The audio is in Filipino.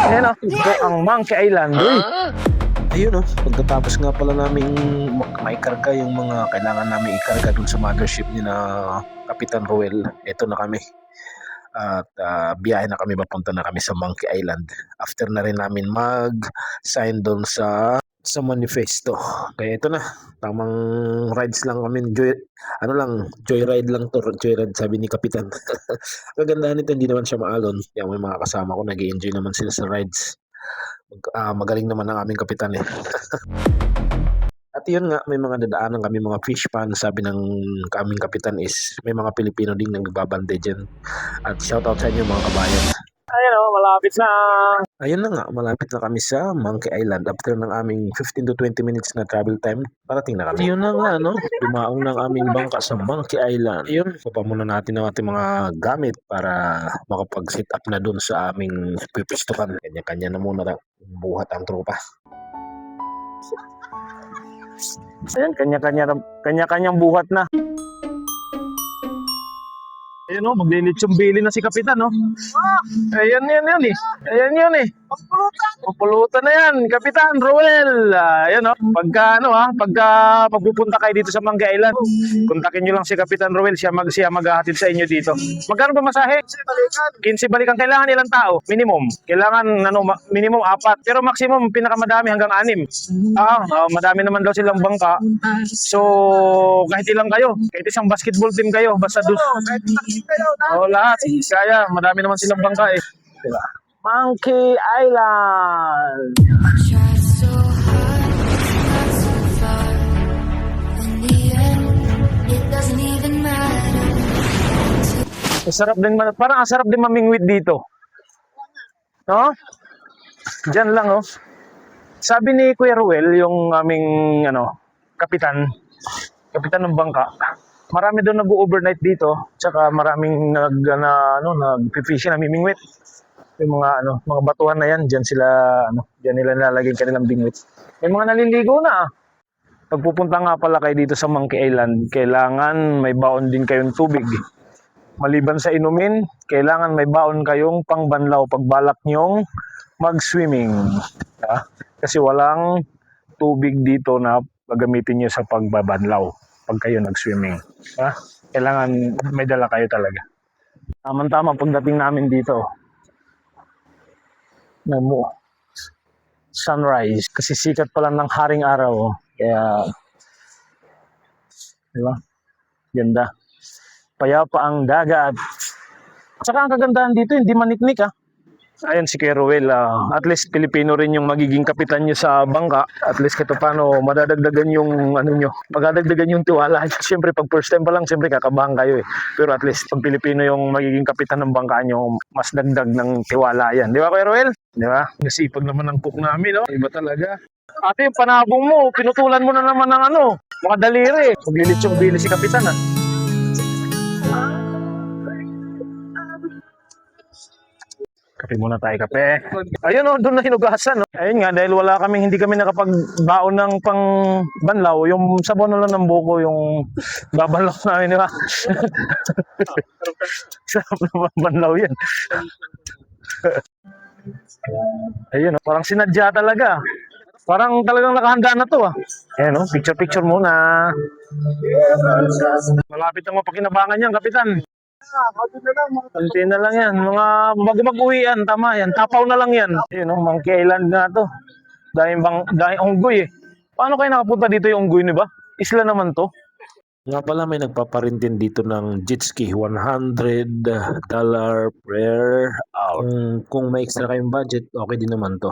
Ayan o, ito ang Monkey Island. Uy, Ayun pagkatapos nga pala naming maikarga yung mga kailangan namin ikarga dun sa mothership ni na Kapitan Ruel, eto na kami. At biyahe na kami, papunta na kami sa Monkey Island. After na rin namin mag-sign doon sa manifesto. Kaya ito na, tamang rides lang kami. Joyride lang to. Joyride sabi ni Kapitan. Kagandahan nito, hindi naman siya maalon. Kaya may mga kasama ko, nag-i-enjoy naman sila sa rides. Magaling naman ang aming kapitan eh. At yun nga, may mga dadaanan kami, mga fish pan. Sabi ng kaming kapitan is may mga Pilipino din nagbabante dyan. At shoutout sa inyo mga kabayan. ayan o, malapit na. Ayun na nga, malapit na kami sa Monkey Island. After ng aming 15 to 20 minutes na travel time, parating na kami. Yun na nga, dumaong ng aming bangka sa Monkey Island. Yun, papa muna natin ang ating mga gamit para makapag-set up na dun sa aming pipistukan. Kanya-kanya na muna buhat ang tropa. Ayan, kanya-kanyang buhat na. Ayan o, maglilitsong bili na si Kapitan o. Ayan yan eh. Ayan yun eh. Pupulutan na yan, Kapitan Ruel. Ayan o, pagka pagpupunta kayo dito sa Monkey Island, kontakin nyo lang si Kapitan Ruel, siya maghahatid sa inyo dito. Magkano ba masahe? 15 balikan. Kailangan ilang tao? Minimum. Kailangan minimum 4. Pero maximum pinakamadami hanggang 6. Madami naman daw silang bangka. So, kahit ilang kayo, kahit isang basketball team kayo, basta lahat. Kaya, madami naman silang bangka eh. Diba? Monkey Island! Try so hard, not so far. In the end, it doesn't even matter. Parang ang sarap din mamingwit dito. No? Diyan lang oh. Sabi ni Kuya Ruel, yung aming kapitan ng bangka, marami doon nag-overnight dito, tsaka maraming nag-fishing, namimingwit. Yung mga batuhan na yan, diyan nila nilalagay kanilang bingwit. May mga naliligo na. Pagpupunta nga pala kayo dito sa Monkey Island, kailangan may baon din kayong tubig. Maliban sa inumin, kailangan may baon kayong pangbanlaw pagbalak nyong mag-swimming. Kasi walang tubig dito na gagamitin nyo sa pagbabanlaw pag kayo nag-swimming. Kailangan may dala kayo talaga. Tama-tama pagdating namin dito. Sunrise. Kasi sikat pa lang ng haring araw. Kaya, diba? Ganda. Payapa ang dagat. Saka ang kagandahan dito, hindi maniknik Ayan si Kuya Ruel, at least Pilipino rin yung magiging kapitan nyo sa bangka. At least kahit paano madadagdagan yung magdadagdagan yung tiwala. Siyempre pag first time pa lang, siyempre kakabahan kayo eh. Pero at least pag Pilipino yung magiging kapitan ng bangka nyo, mas dagdag ng tiwala yan. Di ba Kuya Ruel? Di ba? Nasipag naman ang cook namin, Iba talaga. Ate, yung panabong mo, pinutulan mo na naman ng mga daliri. Maglilitsong bili si kapitan Kape muna tayo, kape. Ayun doon na hinugasan. Ayun nga, dahil hindi kami nakapagbaon ng pangbanlaw, yung sabon na lang ng buko, yung babanlaw namin, di ba? Sarap na pangbanlaw yan. Ayun, parang sinadya talaga. Parang talagang nakahanda na to Ayun picture muna. Malapit ang mapakinabangan yan, Kapitan. Kunti na lang yan. Mga bago mag-uwian, tama yan. Tapaw na lang yan. Ayun Monkey Island na to. Dahil unggoy eh. Paano kayo nakapunta dito yung unggoy, ba? Isla naman to. Nga pala, may nagpaparintin dito ng jet ski, $100 per hour. Kung may extra kayong budget, okay din naman to.